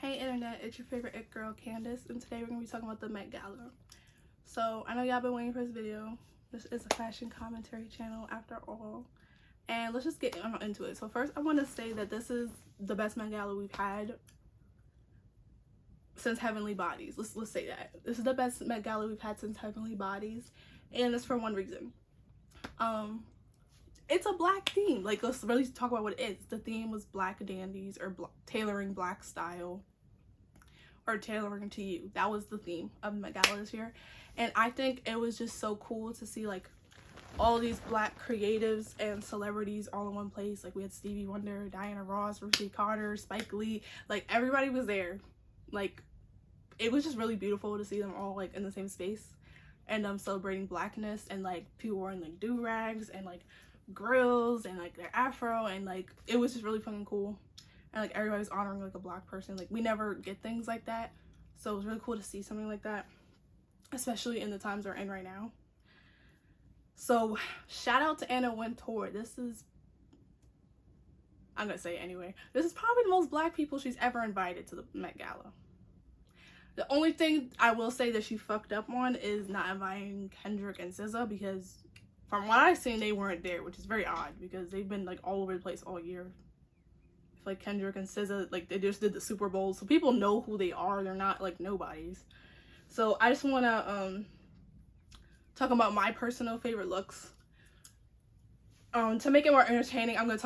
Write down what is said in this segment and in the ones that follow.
Hey internet, it's your favorite it girl Candace, and today we're gonna be talking about the Met Gala. So I know y'all been waiting for this video. This is a fashion commentary channel after all, and let's just get into it. So first I want to say that this is the best Met Gala we've had since Heavenly Bodies. Let's say that this is the best Met Gala we've had since Heavenly Bodies, and it's for one reason. It's a black theme. Like, let's really talk about what it is. The theme was black dandies, or tailoring black style, or tailoring to you. That was the theme of Met Gala this year, and I think it was just so cool to see like all these black creatives and celebrities all in one place. Like, we had Stevie Wonder, Diana Ross, Ruthie Carter, Spike Lee. Like, everybody was there. Like, it was just really beautiful to see them all like in the same space, and celebrating blackness, and like people wearing like do-rags and like grills and like their afro, and like it was just really fucking cool. And like everybody's honoring like a black person. Like, we never get things like that, so it was really cool to see something like that, especially in the times we're in right now. So shout out to Anna Wintour. I'm gonna say it anyway, this is probably the most black people she's ever invited to the Met Gala. The only thing I will say that she fucked up on is not inviting Kendrick and SZA, because from what I've seen, they weren't there, which is very odd because they've been like all over the place all year. If like Kendrick and SZA, like they just did the Super Bowl, so people know who they are. They're not like nobodies. So I just want to talk about my personal favorite looks. To make it more entertaining, I'm just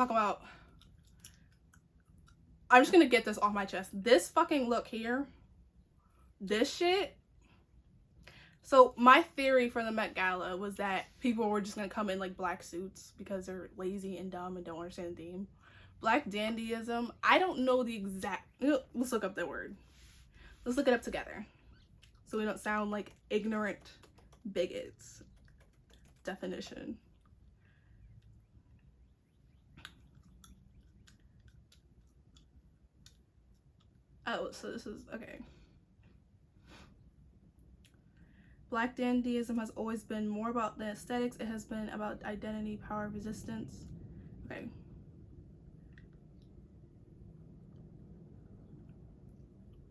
gonna get this off my chest. This fucking look here, this shit. So my theory for the Met Gala was that people were just gonna come in like black suits because they're lazy and dumb and don't understand the theme. Black dandyism, I don't know the exact, let's look up the word. Let's look it up together so we don't sound like ignorant bigots. Definition. Oh, so this is, okay. Black dandyism has always been more about the aesthetics. It has been about identity, power, resistance. Okay.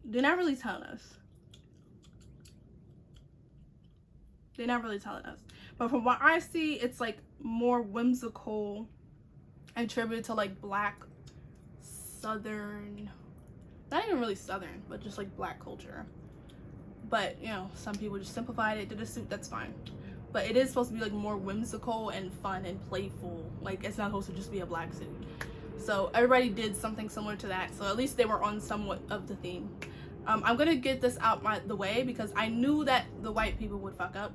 They're not really telling us. They're not really telling us. But from what I see, it's like more whimsical and attributed to like black southern, not even really southern, but just like black culture. But you know, some people just simplified it, did a suit, that's fine. But it is supposed to be like more whimsical and fun and playful. Like, it's not supposed to just be a black suit. So everybody did something similar to that, so at least they were on somewhat of the theme. I'm gonna get this out the way because I knew that the white people would fuck up.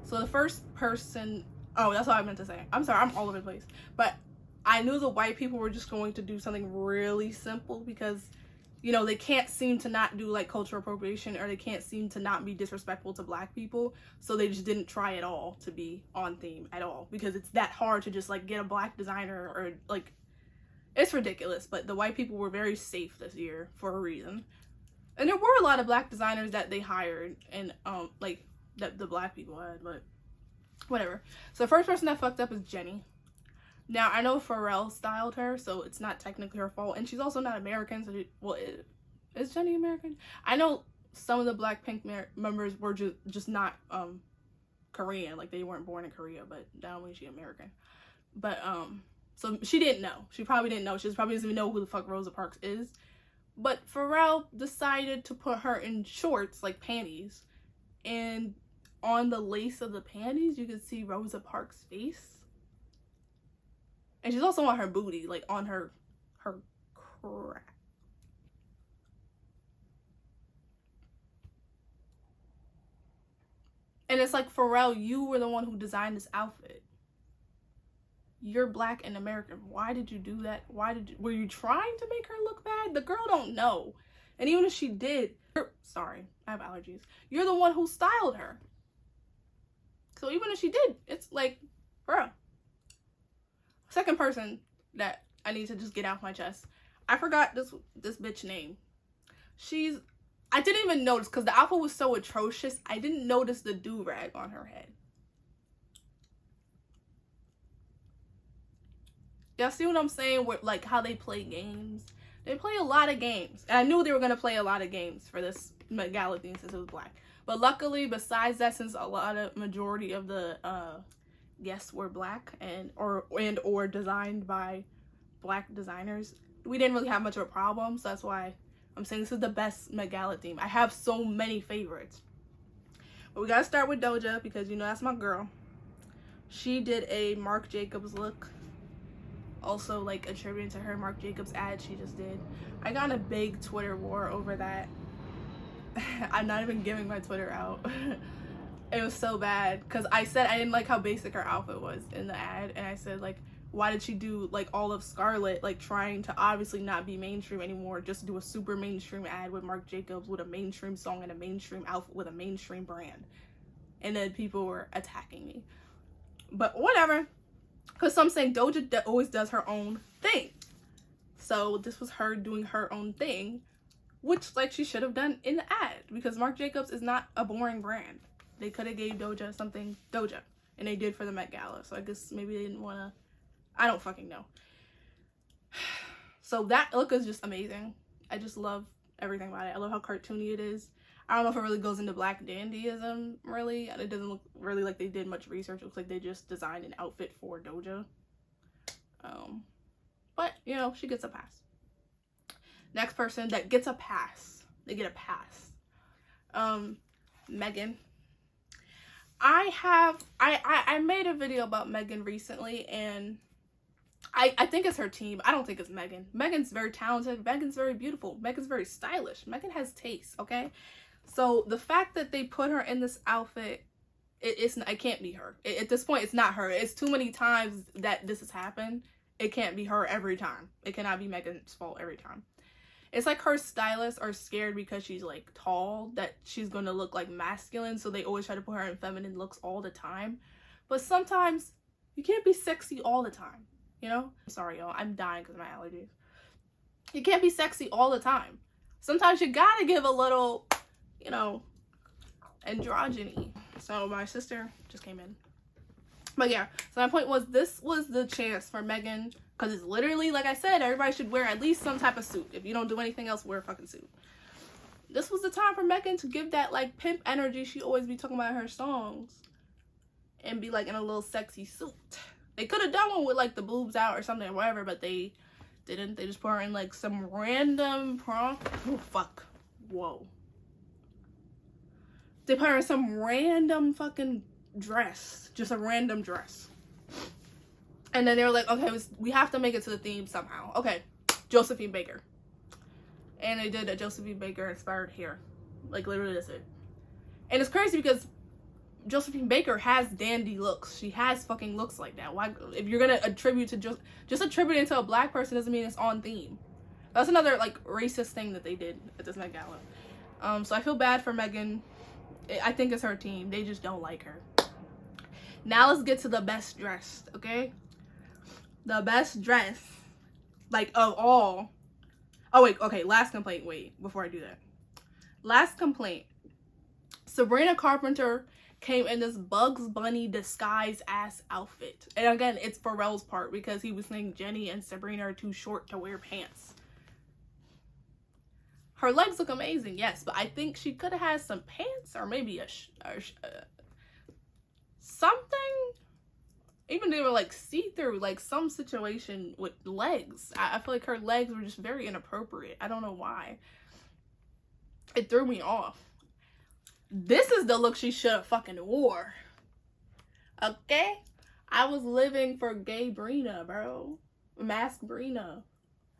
So the first person, oh, that's what I meant to say. I'm sorry, I'm all over the place. But I knew the white people were just going to do something really simple because, you know, they can't seem to not do like cultural appropriation, or they can't seem to not be disrespectful to black people. So they just didn't try at all to be on theme at all, because it's that hard to just like get a black designer, or like, it's ridiculous. But the white people were very safe this year for a reason. And there were a lot of black designers that they hired, and like that the black people had, but whatever. So the first person that fucked up is Jenny. Now, I know Pharrell styled her, so it's not technically her fault. And she's also not American, so well, is Jenny American? I know some of the Blackpink members were just not Korean. Like, they weren't born in Korea, but that don't mean she's American. But, so she didn't know. She probably didn't know. She probably doesn't even know who the fuck Rosa Parks is. But Pharrell decided to put her in shorts, like panties. And on the lace of the panties, you can see Rosa Parks' face. And she's also on her booty, like on her crack. And it's like, Pharrell, you were the one who designed this outfit. You're black and American. Why did you do that? Were you trying to make her look bad? The girl don't know. And even if she did, sorry, I have allergies. You're the one who styled her. So even if she did, it's like, bro. Second person that I need to just get off my chest. I forgot this bitch name. I didn't even notice because the outfit was so atrocious. I didn't notice the do-rag on her head. Y'all see what I'm saying? With like how they play games. They play a lot of games. And I knew they were going to play a lot of games for this Met Gala theme since it was black. But luckily, besides that, since majority of the guests were black or designed by black designers, we didn't really have much of a problem. So that's why I'm saying this is the best Met Gala theme. I have so many favorites. But we gotta start with Doja because, you know, that's my girl. She did a Marc Jacobs look. Also, like, attributing to her Marc Jacobs ad she just did. I got in a big Twitter war over that. I'm not even giving my Twitter out. It was so bad because I said I didn't like how basic her outfit was in the ad, and I said, like, why did she do like all of Scarlet, like trying to obviously not be mainstream anymore, just do a super mainstream ad with Marc Jacobs with a mainstream song and a mainstream outfit with a mainstream brand? And then people were attacking me, but whatever, because some saying Doja always does her own thing, so this was her doing her own thing, which, like, she should have done in the ad, because Marc Jacobs is not a boring brand. They could have gave Doja something Doja, and they did for the Met Gala, so I guess maybe they didn't want to, I don't fucking know. So that look is just amazing. I just love everything about it. I love how cartoony it is. I don't know if it really goes into black dandyism, really, and it doesn't look really like they did much research. It looks like they just designed an outfit for Doja. But, you know, she gets a pass. Next person that gets a pass. They get a pass. Megan. I made a video about Megan recently, and I think it's her team. I don't think it's Megan. Megan's very talented. Megan's very beautiful. Megan's very stylish. Megan has taste, okay? So the fact that they put her in this outfit, it can't be her. At this point, it's not her. It's too many times that this has happened. It can't be her every time. It cannot be Megan's fault every time. It's like her stylists are scared because she's, like, tall that she's going to look, like, masculine, so they always try to put her in feminine looks all the time. But sometimes you can't be sexy all the time, you know? I'm sorry, y'all. I'm dying because of my allergies. You can't be sexy all the time. Sometimes you gotta give a little, you know, androgyny. So my sister just came in. But yeah, so my point was, this was the chance for Megan, because it's literally, like I said, everybody should wear at least some type of suit. If you don't do anything else, wear a fucking suit. This was the time for Megan to give that, like, pimp energy she always be talking about in her songs, and be, like, in a little sexy suit. They could have done one with, like, the boobs out or something or whatever, but they didn't. They just put her in, like, some random prom. Oh, fuck. Whoa. They put her in some random fucking dress. Just a random dress. And then they were like, okay, we have to make it to the theme somehow. Okay, Josephine Baker. And they did a Josephine Baker inspired hair. Like, literally that's it. And it's crazy because Josephine Baker has dandy looks. She has fucking looks like that. Why, if you're gonna attribute to just attributing to a black person doesn't mean it's on theme. That's another, like, racist thing that they did at this Met Gala. So I feel bad for Megan. I think it's her team. They just don't like her. Now let's get to the best dressed, okay? The best dress, like, of all. Oh, wait, okay, last complaint. Wait, before I do that. Last complaint. Sabrina Carpenter came in this Bugs Bunny disguise ass outfit. And again, it's Pharrell's part because he was saying Jenny and Sabrina are too short to wear pants. Her legs look amazing, yes, but I think she could have had some pants or maybe something. Even they were, like, see-through, like, some situation with legs. I feel like her legs were just very inappropriate. I don't know why. It threw me off. This is the look she should have fucking wore. Okay? I was living for gay Brina, bro. Mask Brina.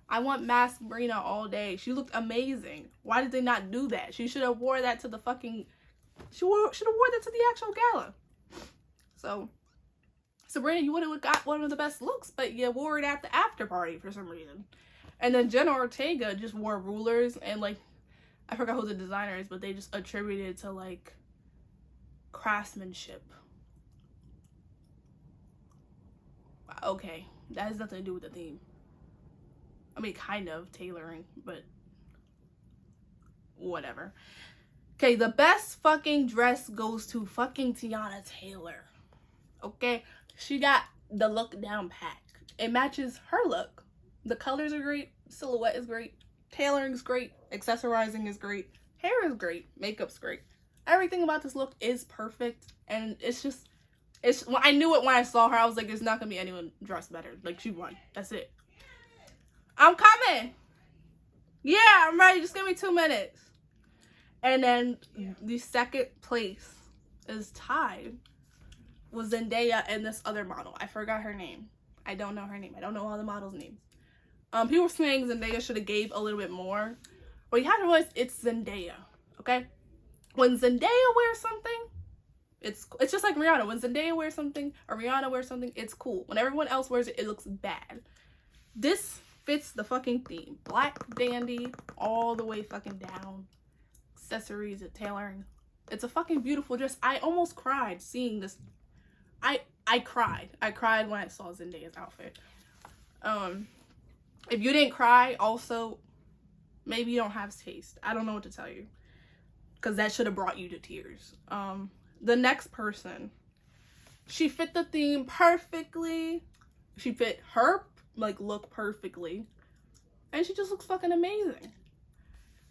I want Mask Brina all day. She looked amazing. Why did they not do that? She should have wore that to the fucking... should have wore that to the actual gala. So... Sabrina, you would have got one of the best looks, but you wore it at the after party for some reason. And then Jenna Ortega just wore rulers and, like, I forgot who the designer is, but they just attributed it to, like, craftsmanship. Okay, that has nothing to do with the theme. I mean, kind of tailoring, but whatever. Okay, the best fucking dress goes to fucking Tiana Taylor. Okay? She got the look down pat. It matches her look. The colors are great. Silhouette is great. Tailoring is great. Accessorizing is great. Hair is great. Makeup's great. Everything about this look is perfect. And it's just, I knew it when I saw her. I was like, there's not gonna be anyone dressed better. Like, she won. That's it. I'm coming. Yeah, I'm ready. Just give me 2 minutes. And then the second place is tied with Zendaya and this other model. I forgot her name. I don't know her name. I don't know all the models' names. People were saying Zendaya should have gave a little bit more. But you have to realize it's Zendaya, okay? When Zendaya wears something, it's just like Rihanna. When Zendaya wears something or Rihanna wears something, it's cool. When everyone else wears it, it looks bad. This fits the fucking theme. Black dandy all the way fucking down. Accessories and tailoring. It's a fucking beautiful dress. I almost cried seeing this. I cried. I cried when I saw Zendaya's outfit. If you didn't cry, also, maybe you don't have taste. I don't know what to tell you. Because that should have brought you to tears. The next person, she fit the theme perfectly. She fit her, like, look perfectly. And she just looks fucking amazing.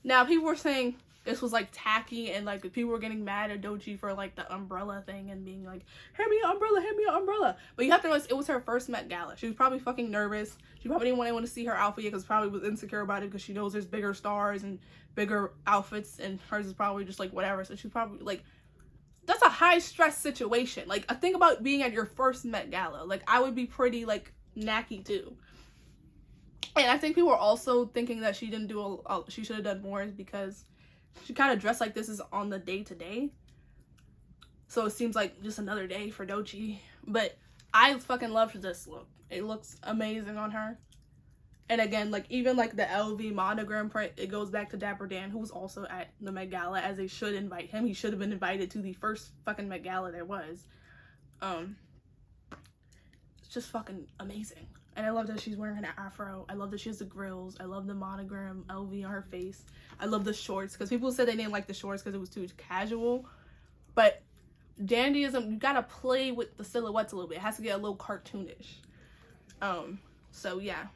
Now, people were saying this was, like, tacky, and, like, people were getting mad at Doechii for, like, the umbrella thing and being like, hand me an umbrella, hand me an umbrella. But you have to realize it was her first Met Gala. She was probably fucking nervous. She probably didn't want anyone to see her outfit yet because probably was insecure about it because she knows there's bigger stars and bigger outfits, and hers is probably just, like, whatever. So she's probably, like, that's a high-stress situation. Like, think about being at your first Met Gala. Like, I would be pretty, like, knacky, too. And I think people were also thinking that she didn't do she should have done more because she kind of dressed like this is on the day-to-day. So it seems like just another day for Doechii. But I fucking loved this look. It looks amazing on her. And again, like, even like the LV monogram print, it goes back to Dapper Dan, who was also at the Met Gala, as they should invite him. He should have been invited to the first fucking Met Gala there was. It's just fucking amazing. And I love that she's wearing an afro. I love that she has the grills. I love the monogram LV on her face. I love the shorts, because people said they didn't like the shorts because it was too casual. But dandyism, you gotta play with the silhouettes a little bit. It has to get a little cartoonish. So yeah.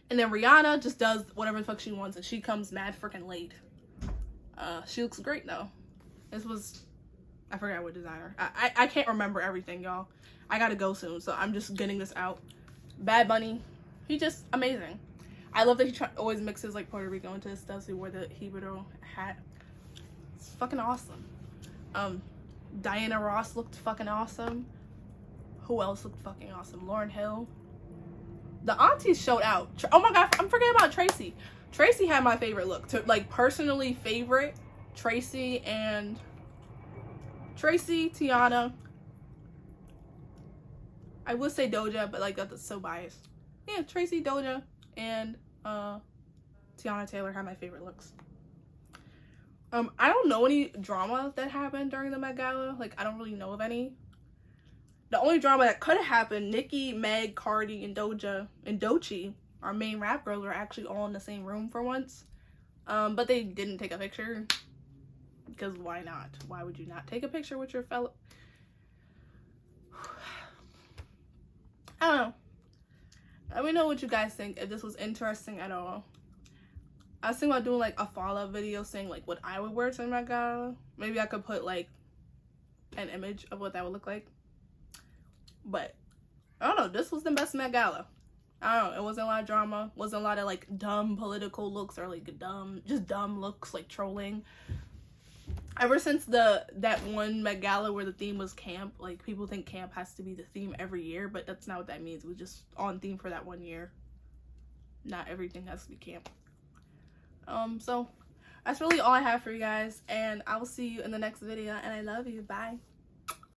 And then Rihanna just does whatever the fuck she wants, and she comes mad freaking late. She looks great though. This was, I forgot what designer. I can't remember everything, y'all. I gotta go soon, so I'm just getting this out. Bad Bunny, he just amazing. I love that he always mixes like Puerto Rico into his stuff. So he wore the Hebrew hat. It's fucking awesome. Diana Ross looked fucking awesome. Who else looked fucking awesome? Lauryn Hill. The aunties showed out. Oh my god, I'm forgetting about Tracy. Tracy had my favorite look. Like, personally favorite. Tracy, Tiana. I would say Doja, but like that's so biased. Yeah, Tracy, Doja, and Tiana Taylor had my favorite looks. I don't know any drama that happened during the Met Gala. Like, I don't really know of any. The only drama that could have happened, Nicki, Meg, Cardi, and Doja and Doechii, our main rap girls, were actually all in the same room for once. But they didn't take a picture. Because why not? Why would you not take a picture with your fellow? I don't know. Let me know what you guys think, if this was interesting at all. I was thinking about doing like a follow-up video saying like what I would wear to my gala. Maybe I could put like an image of what that would look like. But I don't know, this was the best Met Gala. I don't know, it wasn't a lot of drama, wasn't a lot of like dumb political looks or like dumb looks like trolling. Ever since that one Met Gala where the theme was camp, like, people think camp has to be the theme every year, but that's not what that means. It was just on theme for that one year. Not everything has to be camp. So that's really all I have for you guys, and I will see you in the next video, and I love you. Bye.